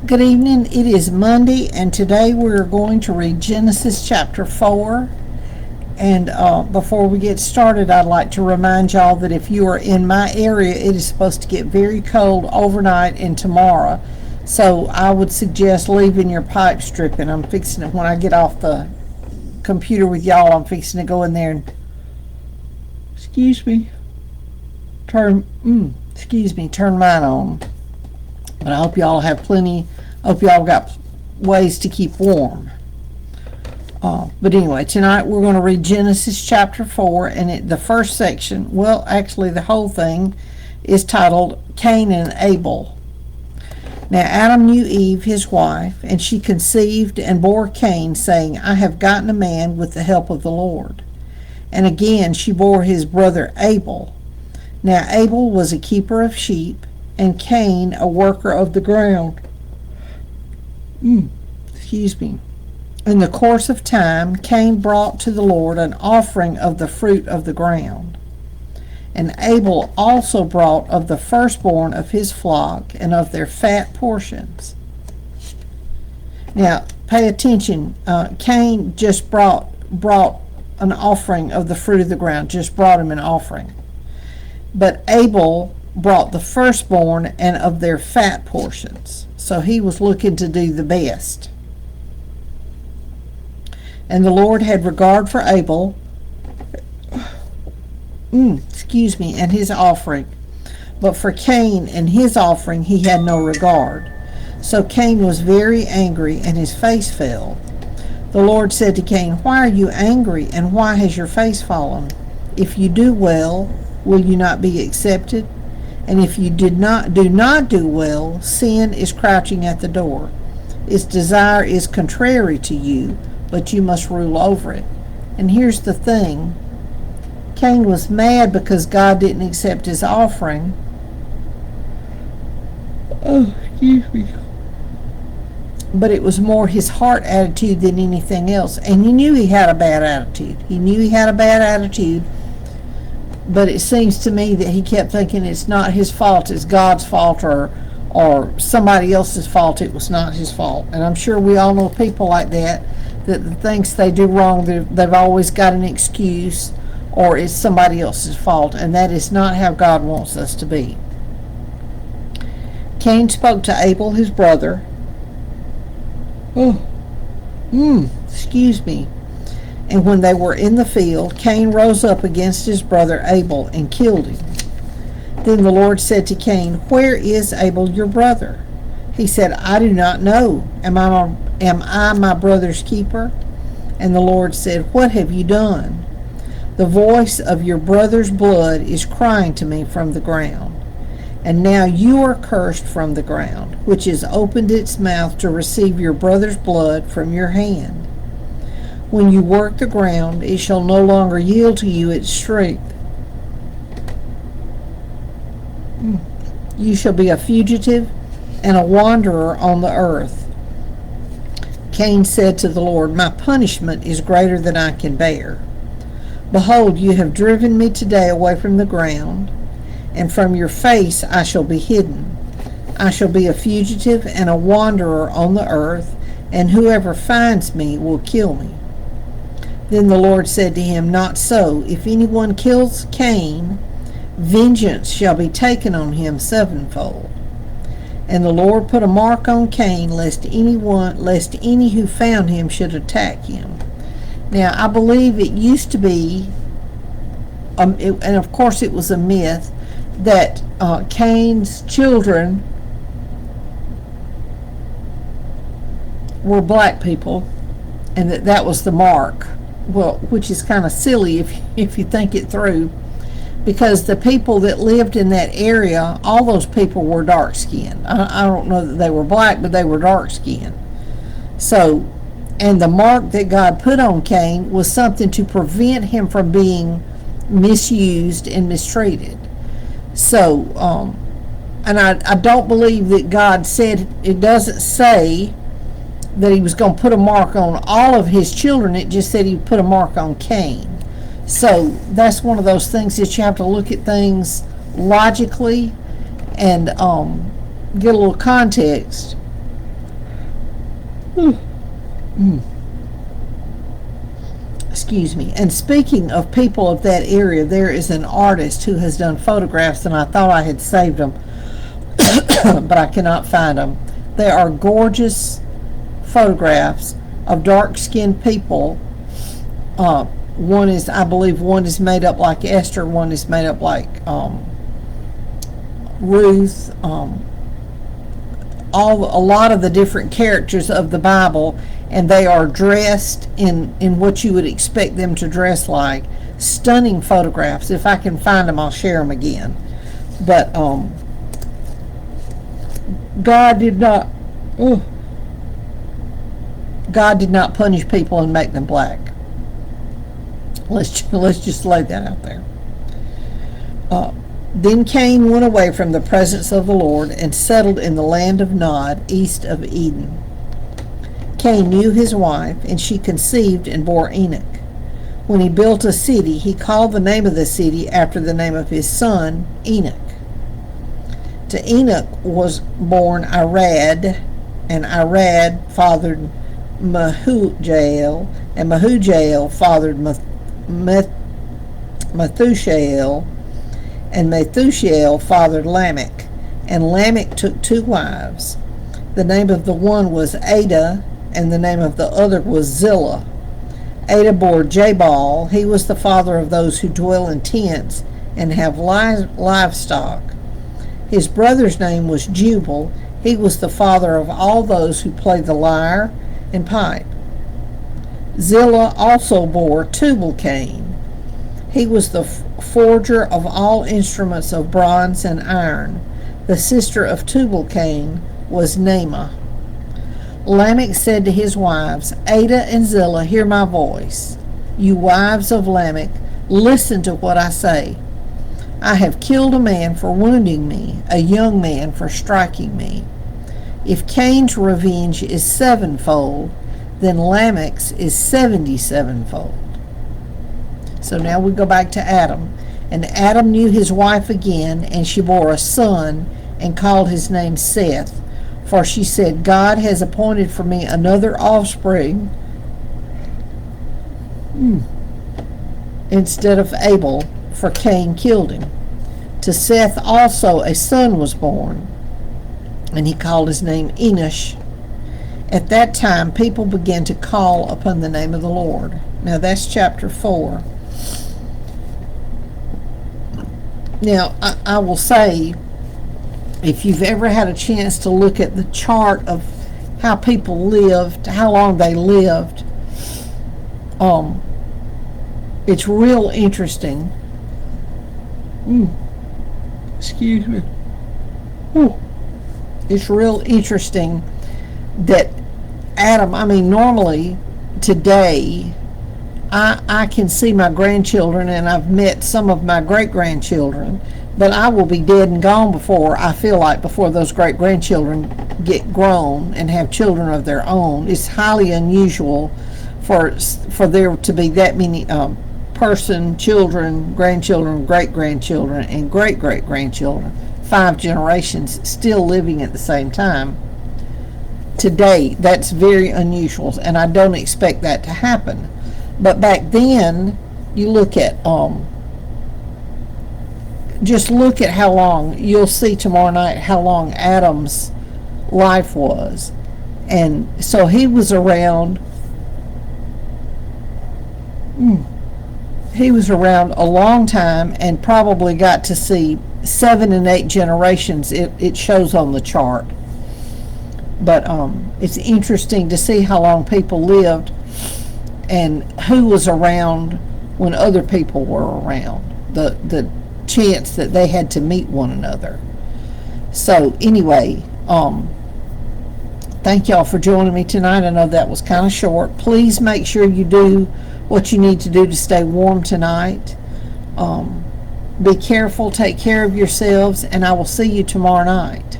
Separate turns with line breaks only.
Good evening. It is Monday, and today we're going to read Genesis chapter 4. And before we get started, I'd like to remind y'all that if you are in my area, it is supposed to get very cold overnight and tomorrow. So I would suggest leaving your pipes dripping. I'm fixing it when I get off the computer with y'all. I'm fixing to go in there and turn mine on. But I hope y'all have hope y'all got ways to keep warm. But anyway, tonight we're going to read Genesis chapter 4, and the first section, well, actually the whole thing, is titled Cain and Abel. Now Adam knew Eve, his wife, and she conceived and bore Cain, saying, I have gotten a man with the help of the Lord. And again she bore his brother Abel. Now Abel was a keeper of sheep, and Cain a worker of the ground. In the course of time, Cain brought to the Lord an offering of the fruit of the ground. And Abel also brought of the firstborn of his flock and of their fat portions. Now, pay attention. Cain just brought an offering of the fruit of the ground, just brought him an offering. But Abel brought the firstborn and of their fat portions. So he was looking to do the best. And the Lord had regard for Abel, and his offering. But for Cain and his offering he had no regard. So Cain was very angry, and his face fell. The Lord said to Cain, Why are you angry, and why has your face fallen? If you do well, will you not be accepted? And if you do not do well, sin is crouching at the door. Its desire is contrary to you, but you must rule over it. And here's the thing. Cain was mad because God didn't accept his offering. But it was more his heart attitude than anything else. And he knew he had a bad attitude. But it seems to me that he kept thinking it's not his fault, it's God's fault, or somebody else's fault. It was not his fault. And I'm sure we all know people like that the things they do wrong, they've always got an excuse, or it's somebody else's fault, and that is not how God wants us to be. Cain spoke to Abel, his brother. And when they were in the field, Cain rose up against his brother Abel and killed him. Then the Lord said to Cain, Where is Abel your brother? He said, I do not know. Am I my brother's keeper? And the Lord said, What have you done? The voice of your brother's blood is crying to me from the ground. And now you are cursed from the ground, which has opened its mouth to receive your brother's blood from your hand. When you work the ground, it shall no longer yield to you its strength. You shall be a fugitive and a wanderer on the earth. Cain said to the Lord, My punishment is greater than I can bear. Behold, you have driven me today away from the ground, and from your face I shall be hidden. I shall be a fugitive and a wanderer on the earth, and whoever finds me will kill me. Then the Lord said to him, Not so. If anyone kills Cain, vengeance shall be taken on him sevenfold. And the Lord put a mark on Cain, lest any who found him should attack him. Now, I believe it used to be, and of course it was a myth, that Cain's children were black people, and that was the mark. Well, which is kind of silly if you think it through, because the people that lived in that area, all those people were dark-skinned. I don't know that they were black, but they were dark-skinned. So, and the mark that God put on Cain was something to prevent him from being misused and mistreated. So, and I don't believe that God said, it doesn't say that he was going to put a mark on all of his children. It just said he put a mark on Cain. So that's one of those things that you have to look at things logically and get a little context Excuse me. And speaking of people of that area, there is an artist who has done photographs, and I thought I had saved them, but I cannot find them. They are gorgeous photographs of dark-skinned people. One is, I believe, one is made up like Esther, one is made up like Ruth. A lot of the different characters of the Bible, and they are dressed in what you would expect them to dress like. Stunning photographs. If I can find them, I'll share them again. But God did not punish people and make them black. Let's just lay that out there. Then Cain went away from the presence of the Lord and settled in the land of Nod, east of Eden. Cain knew his wife, and she conceived and bore Enoch. When he built a city, he called the name of the city after the name of his son, Enoch. To Enoch was born Irad, and Irad fathered Mehujael, and Mehujael fathered Methushael, and Methushael fathered Lamech, and Lamech took two wives. The name of the one was Ada, and the name of the other was Zillah. Ada bore Jabal. He was the father of those who dwell in tents and have livestock. His brother's name was Jubal. He was the father of all those who play the lyre and pipe. Zillah also bore Tubal-Cain. He was the forger of all instruments of bronze and iron. The sister of Tubal-Cain was Naamah. Lamech said to his wives, Ada and Zillah, hear my voice. You wives of Lamech, listen to what I say. I have killed a man for wounding me, a young man for striking me. If Cain's revenge is sevenfold, then Lamech's is 77-fold. So now we go back to Adam. And Adam knew his wife again, and she bore a son, and called his name Seth. For she said, God has appointed for me another offspring instead of Abel, for Cain killed him. To Seth also a son was born, and he called his name Enosh. At that time, people began to call upon the name of the Lord. Now that's chapter 4. Now, I will say, if you've ever had a chance to look at the chart of how people lived, how long they lived, it's real interesting. Excuse me. It's real interesting that Adam, normally today, I can see my grandchildren, and I've met some of my great-grandchildren, but I will be dead and gone before those great-grandchildren get grown and have children of their own. It's highly unusual for there to be that many children, grandchildren, great-grandchildren, and great-great-grandchildren, 5 generations still living at the same time. Today, that's very unusual, and I don't expect that to happen. But back then, you look at, just look at how long, you'll see tomorrow night how long Adam's life was. And so he was around, a long time, and probably got to see 7 and 8 generations. It shows on the chart. But it's interesting to see how long people lived and who was around when other people were around, the chance that they had to meet one another. So anyway, thank y'all for joining me tonight. I know that was kind of short. Please make sure you do what you need to do to stay warm tonight. Be careful, take care of yourselves, and I will see you tomorrow night.